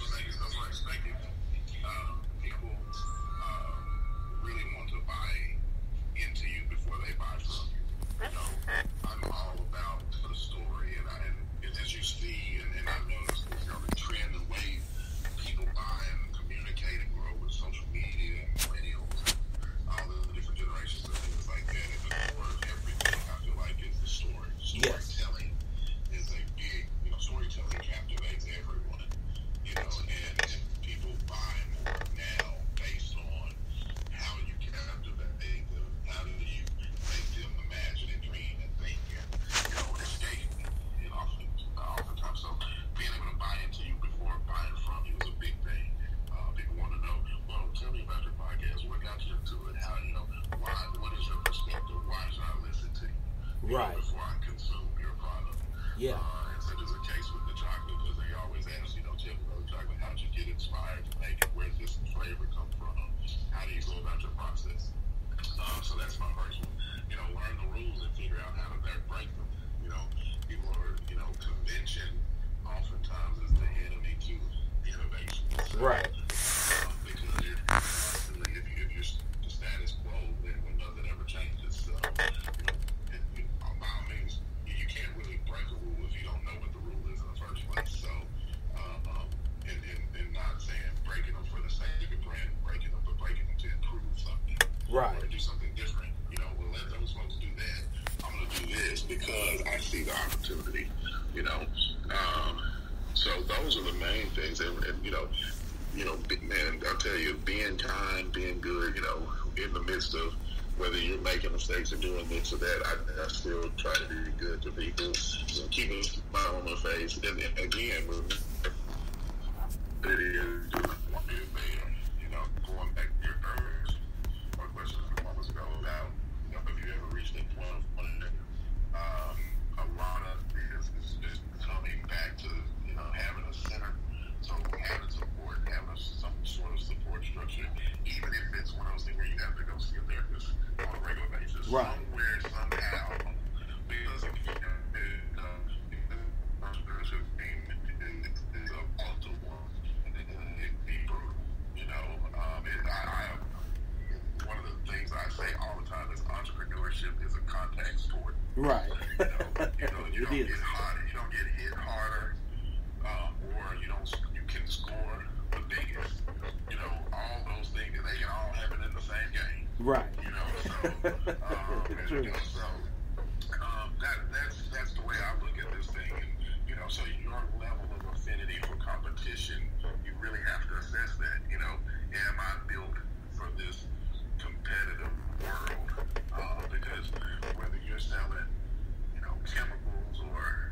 say stuff unexpected. People really want to buy into you before they buy from you. I'm all about the story, and as you see, and I've noticed, the trend, the way people buy and communicate and grow with social media and millennials and all the different generations and things like that. And the core of everything, I feel like, is the story. Storytelling is a big, storytelling captivates everyone, and people buy more now based on how you captivate them, how do you make them imagine and dream and think and, escape. And oftentimes, so being able to buy into you before buying from you is a big thing. People want to know, well, tell me about your podcast. What got you into it? How, why? What is your perspective? Why should I listen to you? Right. Before I consume your product. Yeah. And such is a case with the chocolate, because they always ask, tip of the chocolate, how did you get inspired to make it? Where did this flavor come from? How do you go about your process? So that's my first one. Learn the rules and figure out how to break them. People are, convention oftentimes is the enemy to innovation. So, Right. Because you're constantly, if you're the status quo, then when nothing ever changes. So, by all means, you can't really break a rule if you don't know what the rule is in the first place. So, and not saying breaking them for the sake of breaking them, but breaking them to improve something. Right. Or do something different. We'll let those folks do that. I'm going to do this because I see the opportunity, So those are the main things. And man, I'll tell you, being kind, being good, in the midst of whether you're making mistakes or doing this or that, I still try to be good to people, keep a smile on my face. And again, it is doing what is there. Going back to your first question a few moments ago about, have you ever reached a point of a lot of this is just coming back to, having a center. So having support, having some sort of support structure, even if it's one of those things where you have to go see a therapist on a regular basis. Right. Somewhere, somehow, because entrepreneurship Right. You don't get harder. You don't get hit harder, or you can score the biggest. All those things, and they can all happen in the same game. Right. True. That's the way I look at this thing. And, so your level of affinity for competition, you really have to assess that. Am I built for this competitive world? Because whether you're selling, chemicals or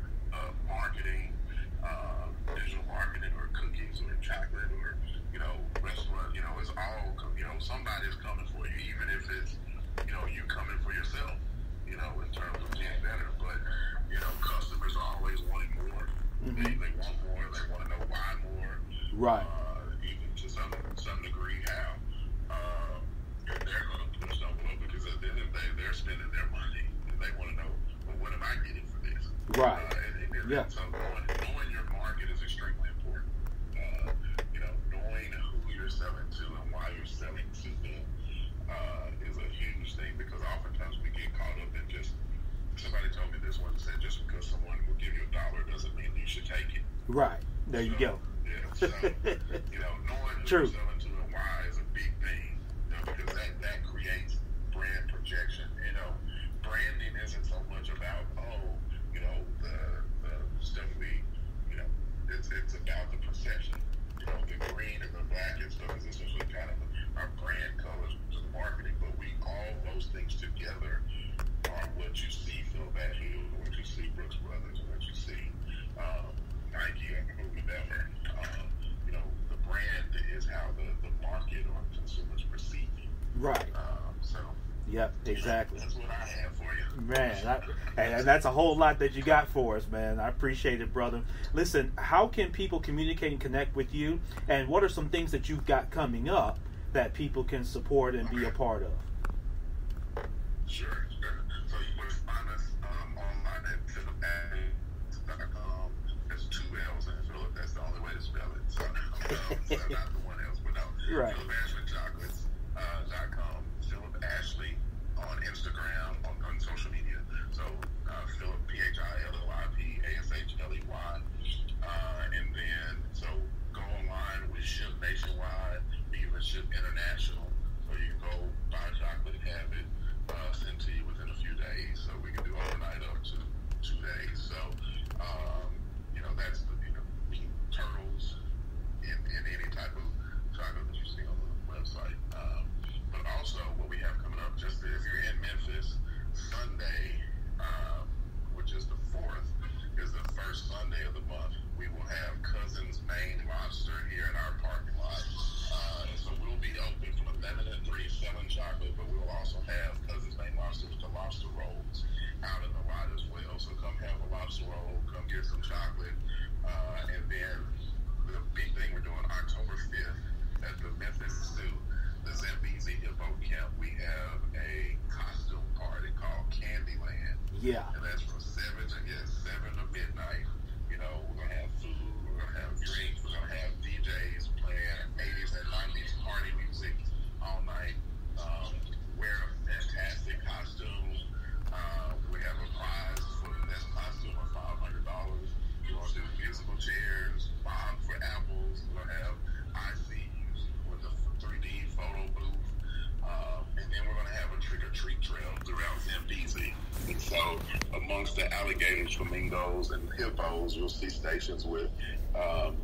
marketing, digital marketing, or cookies or chocolate or restaurant, it's all somebody's coming for you, even if it's you coming for yourself, in terms of getting better. But customers are always wanting more. Mm-hmm. They want more. They want to know why more. Right. Even to some degree, how. And they're going to push the envelope because at the end of the day, they're spending their money, and they want to know, well, what am I getting for this? Right. Yeah. So knowing your market is extremely important. Knowing who you're selling to and why you're selling to them is a huge thing, because oftentimes we get caught up in just, somebody told me this one, said just because someone will give you $1 doesn't mean you should take it. Right. There you go. Yeah. So, knowing who True. you're selling to and why is a big thing, because that creates brand projection. Branding isn't so much about, the stuff it's about the perception. The green and the black and stuff is essentially kind of our brand colors to the marketing, but all those things together are what you see Phil Hill, what you see Brooks Brothers, what you see Nike and whomever. The brand is how the market or consumers perceive you. Right. Yep, exactly. That's what I have for you. Man, and that's a whole lot that you got for us, man. I appreciate it, brother. Listen, how can people communicate and connect with you? And what are some things that you've got coming up that people can support and be a part of? Sure. So you can find us online at phillip.com. There's 2 L's in Phillip. That's the only way to spell it. So not the one else, but no. Right. PhillipAshleyChocolates.com. Phillip Ashley on Instagram, on social media. So Phillip, PhillipAshley. And then, so go online. We ship nationwide. We even ship international. So you can go buy chocolate and have it sent to you within a few days. So we can do overnight up to 2 days. So, that's turtles in any type of chocolate that you see on the website. But also what we have coming up, just if you're in Memphis, Sunday, which is the 4th, is the first Sunday of the month. We will have Cousin's Maine Lobster here in our parking lot. So we'll be open from 11 to 3 selling chocolate, but we'll also have Cousin's Maine Lobster with the lobster rolls out in the lot as well. So come have a lobster roll, come get some chocolate. And then the big thing we're doing October 5th at the Memphis Zoo, the Zambezi Hippo Camp, we have a costume party called Candyland. Yeah. And that's from 7 to midnight. We're going to have food, we're going to have drinks, we're going to have DJs playing 80s and 90s party music all night. Wear a fantastic costume. We have a prize for the best costume of $500. We're going to do musical chairs, bob for apples. We're going to have ICs with a 3D photo booth. And then we're going to have a trick-or-treat trail throughout Zambezi. And so amongst the alligators, flamingos, and hippos, you'll see stations with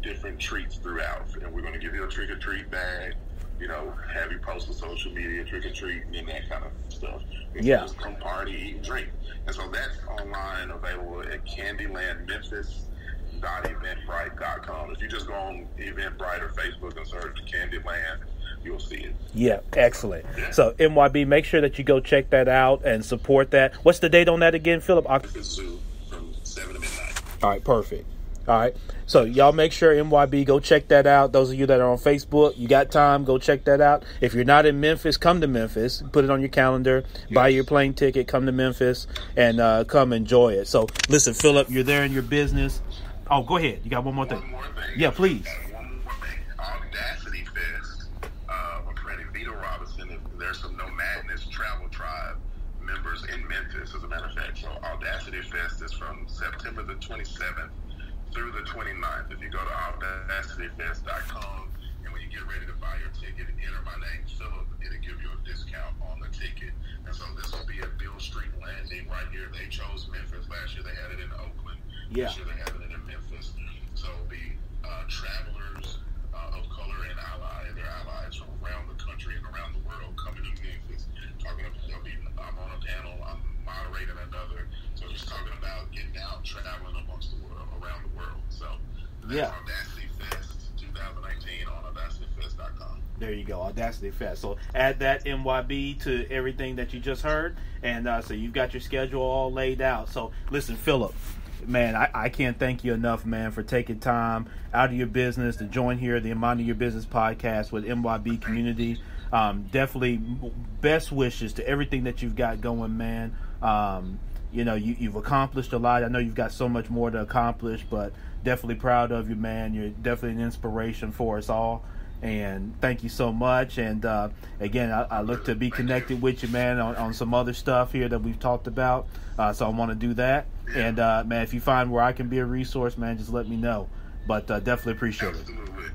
different treats throughout. And we're going to give you a trick-or-treat bag, have you post on social media, trick-or-treat, and that kind of stuff. Yeah. Just come party, eat, and drink. And so that's online, available at CandylandMemphis.eventbrite.com. If you just go on Eventbrite or Facebook and search Candyland, you'll see it. Yeah, excellent. Yeah. So MYB, make sure that you go check that out and support that. What's the date on that again, Phillip? Zoo from 7 to midnight. All right, perfect. All right. So y'all make sure MYB, go check that out. Those of you that are on Facebook, you got time, go check that out. If you're not in Memphis, come to Memphis. Put it on your calendar. Yes. Buy your plane ticket. Come to Memphis and come enjoy it. So listen, Phillip, you're there in your business. Oh, go ahead. You got one more thing. One more thing. Yeah, please. One more thing. Audacity Fest. We're creating Vito Robinson. There's some No Madness Travel Tribe members travelers in Memphis, as a matter of fact. So Audacity Fest is from September the 27th through the 29th. If you go to audacityfest.com, and when you get ready to buy your ticket, enter my name, Phillip, it'll give you a discount on the ticket. And so this will be at Beale Street Landing right here. They chose Memphis. Last year they had it in Oakland. Yeah. This year they have it in Memphis. So it'll be travelers of color and their allies from around the country and around the world coming to Memphis. I'm on a panel, I'm moderating another. So just talking about getting out, traveling amongst the world, around the world. So that's Audacity Fest 2019 on audacityfest.com. There you go, Audacity Fest. So add that MYB to everything that you just heard, and so you've got your schedule all laid out. So listen, Phillip, man, I can't thank you enough, man, for taking time out of your business to join here, the Mind Your Business podcast with MYB Community. Definitely best wishes to everything that you've got going, man. You've accomplished a lot. I know you've got so much more to accomplish, but definitely proud of you, man. You're definitely an inspiration for us all. And thank you so much. And again, I look to be connected with you, man, on some other stuff here that we've talked about. So I want to do that. And man, if you find where I can be a resource, man, just let me know. But definitely appreciate it. Absolutely.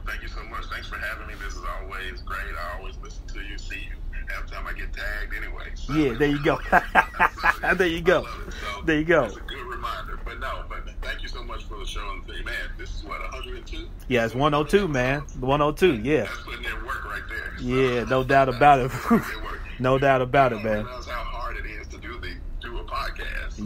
Thank you so much. Thanks for having me. This is always great. I always listen to you, see you. Every time I get tagged anyway. So. Yeah, there you go. There you go. So there you go. It's a good reminder. But thank you so much for the show. And man, this is what, 102? Yeah, it's 102, man. 102, yeah. That's putting in work right there. So, yeah, no doubt about it. No doubt about it, man. Realize how hard it is to do a podcast.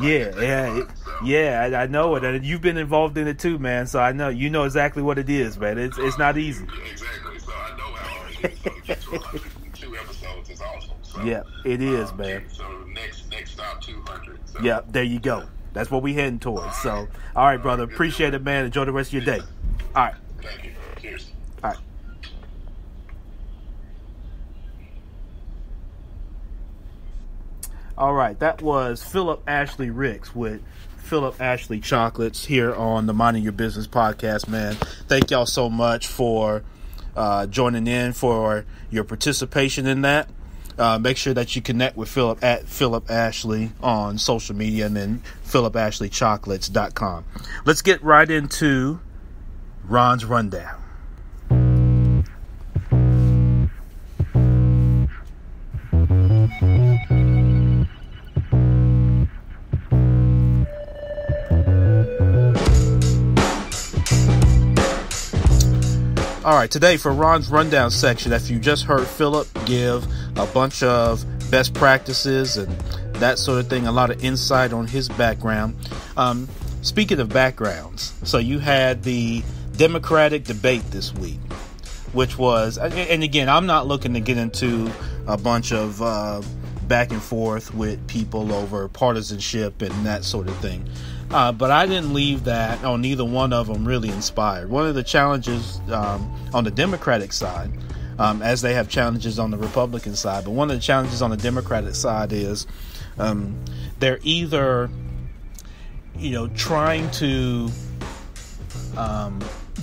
I know it. And you've been involved in it too, man. So I know you know exactly what it is, man. It's not easy. Yeah, exactly. So I know how hard it is. So to get to 102 episodes is awesome. So, yeah, it is, man. So next stop 200. So. Yeah, there you go. That's what we heading towards. So, all right, brother. Appreciate it, man. Enjoy the rest of your day. All right. Thank you. Cheers. All right. All right, that was Phillip Ashley Ricks with Phillip Ashley Chocolates here on the Minding Your Business podcast, man. Thank y'all so much for joining in, for your participation in that. Make sure that you connect with Phillip at Phillip Ashley on social media, and then phillipashleychocolates.com. Let's get right into Ron's Rundown. All right, today for Ron's Rundown section, if you just heard Phillip give a bunch of best practices and that sort of thing, a lot of insight on his background. Speaking of backgrounds, so you had the Democratic debate this week, which was, and again, I'm not looking to get into a bunch of back and forth with people over partisanship and that sort of thing. But I didn't leave that on either one of them really inspired. One of the challenges on the Democratic side, as they have challenges on the Republican side, but one of the challenges on the Democratic side is they're either, trying to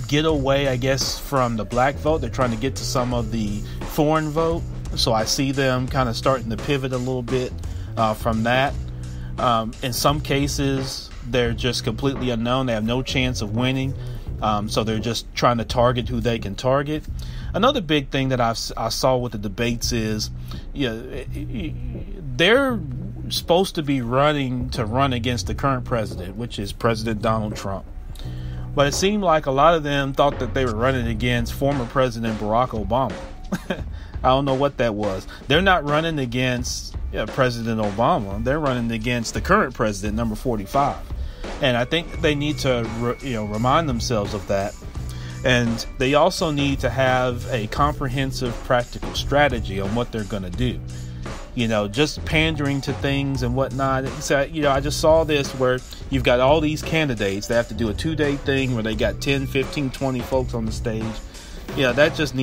get away, I guess, from the black vote. They're trying to get to some of the foreign vote. So I see them kind of starting to pivot a little bit from that. In some cases, they're just completely unknown. They have no chance of winning. So they're just trying to target who they can target. Another big thing that I saw with the debates is, they're supposed to be run against the current president, which is President Donald Trump. But it seemed like a lot of them thought that they were running against former President Barack Obama. I don't know what that was. They're not running against President Obama. They're running against the current president, number 45. And I think they need to, remind themselves of that. And they also need to have a comprehensive, practical strategy on what they're going to do. Just pandering to things and whatnot. So, I just saw this where you've got all these candidates. They have to do a 2-day thing where they got 10, 15, 20 folks on the stage. That just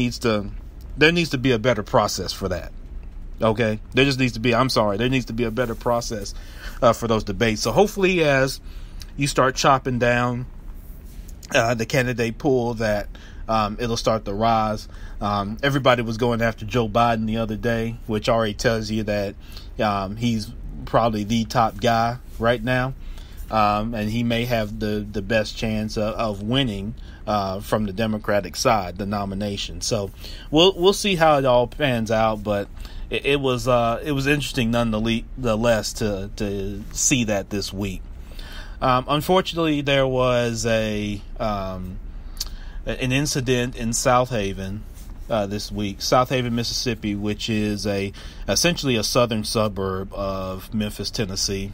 there needs to be a better process for that. Okay? There needs to be a better process for those debates. So hopefully as you start chopping down the candidate pool that it'll start to rise. Everybody was going after Joe Biden the other day, which already tells you that he's probably the top guy right now. And he may have the best chance of winning from the Democratic side, the nomination. So we'll see how it all pans out. But it was interesting nonetheless to see that this week. Unfortunately, there was an incident in Southaven this week. Southaven, Mississippi, which is essentially a southern suburb of Memphis, Tennessee.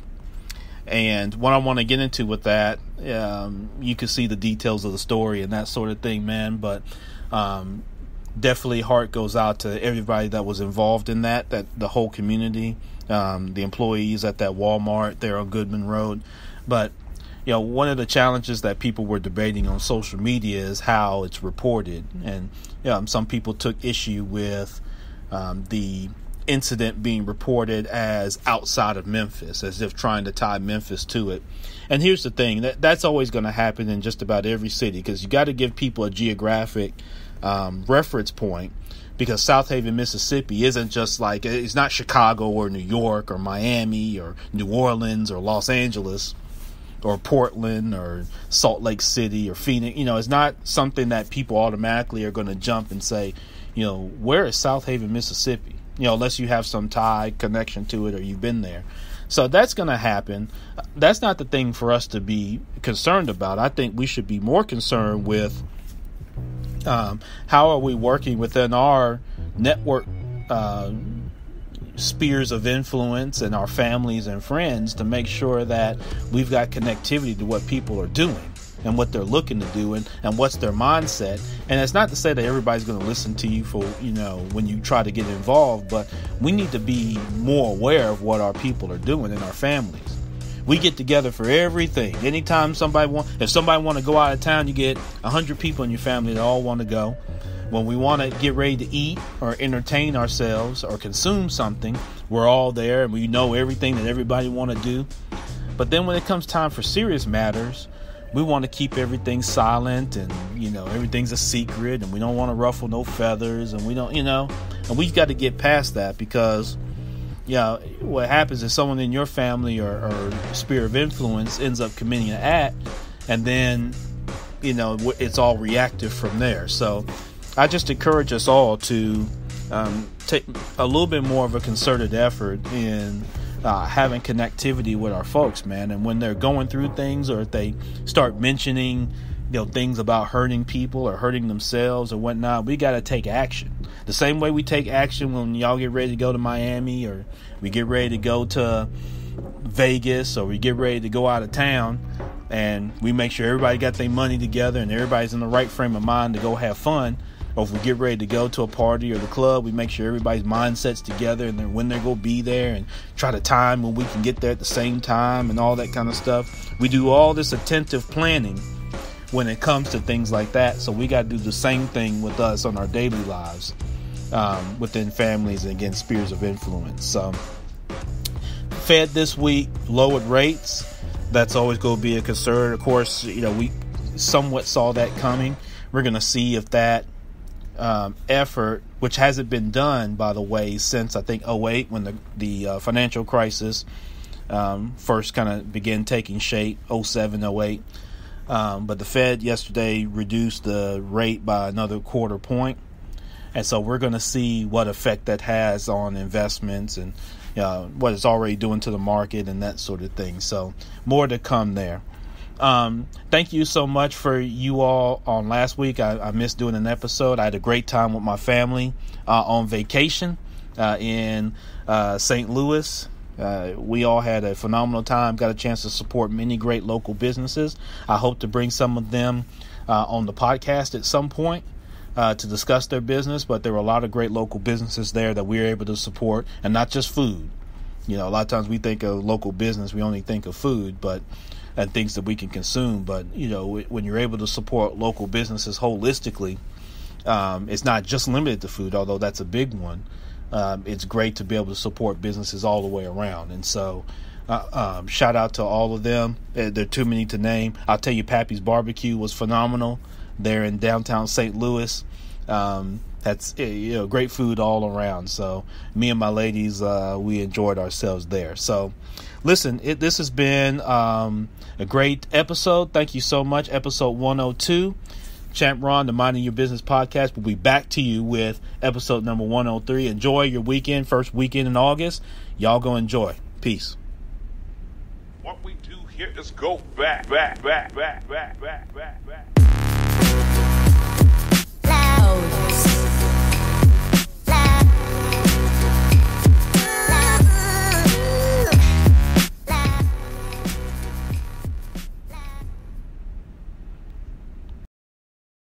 And what I want to get into with that, you can see the details of the story and that sort of thing, man. But definitely heart goes out to everybody that was involved in that the whole community, the employees at that Walmart there on Goodman Road. But, one of the challenges that people were debating on social media is how it's reported. And some people took issue with the incident being reported as outside of Memphis, as if trying to tie Memphis to it. And here's the thing, that's always going to happen in just about every city, because you got to give people a geographic reference point, because Southaven, Mississippi isn't just like, it's not Chicago or New York or Miami or New Orleans or Los Angeles or Portland or Salt Lake City or Phoenix. It's not something that people automatically are going to jump and say, where is Southaven, Mississippi? Unless you have some tie connection to it or you've been there. So that's going to happen. That's not the thing for us to be concerned about. I think we should be more concerned with how are we working within our network spheres of influence and our families and friends to make sure that we've got connectivity to what people are doing and what they're looking to do and what's their mindset. And it's not to say that everybody's going to listen to you for, when you try to get involved, but we need to be more aware of what our people are doing in our families. We get together for everything. Anytime if somebody want to go out of town, you get 100 people in your family that all want to go. When we want to get ready to eat or entertain ourselves or consume something, we're all there and we know everything that everybody want to do. But then when it comes time for serious matters, we want to keep everything silent and, everything's a secret and we don't want to ruffle no feathers and we don't, and we've got to get past that, because, what happens is someone in your family or sphere of influence ends up committing an act, and then, it's all reactive from there. So I just encourage us all to take a little bit more of a concerted effort in having connectivity with our folks, man. And when they're going through things, or if they start mentioning, things about hurting people or hurting themselves or whatnot, we got to take action. The same way we take action when y'all get ready to go to Miami, or we get ready to go to Vegas, or we get ready to go out of town, and we make sure everybody got their money together and everybody's in the right frame of mind to go have fun. Or if we get ready to go to a party or the club, we make sure everybody's mindset's together and then when they're going to be there, and try to time when we can get there at the same time and all that kind of stuff. We do all this attentive planning when it comes to things like that. So we got to do the same thing with us on our daily lives, within families and, again, spheres of influence. So Fed this week lowered rates. That's always going to be a concern. Of course, we somewhat saw that coming. We're going to see if that effort, which hasn't been done, by the way, since I think 2008, when the financial crisis first kind of began taking shape, 2007, 2008. But the Fed yesterday reduced the rate by another quarter point. And so we're going to see what effect that has on investments and what it's already doing to the market and that sort of thing. So more to come there. Thank you so much for you all on last week. I missed doing an episode. I had a great time with my family on vacation in St. Louis. We all had a phenomenal time, got a chance to support many great local businesses. I hope to bring some of them on the podcast at some point to discuss their business, but there were a lot of great local businesses there that we were able to support, and not just food. A lot of times we think of local business, we only think of food, and things that we can consume. But, when you're able to support local businesses holistically, it's not just limited to food, although that's a big one. It's great to be able to support businesses all the way around. And so shout out to all of them. There are too many to name. I'll tell you, Pappy's Barbecue was phenomenal. there in downtown St. Louis. That's great food all around. So me and my ladies, we enjoyed ourselves there. So listen, this has been a great episode. Thank you so much. Episode 102. Champ Ron, the Minding Your Business podcast, will be back to you with episode number 103. Enjoy your weekend, first weekend in August. Y'all go enjoy. Peace. What we do here is go back.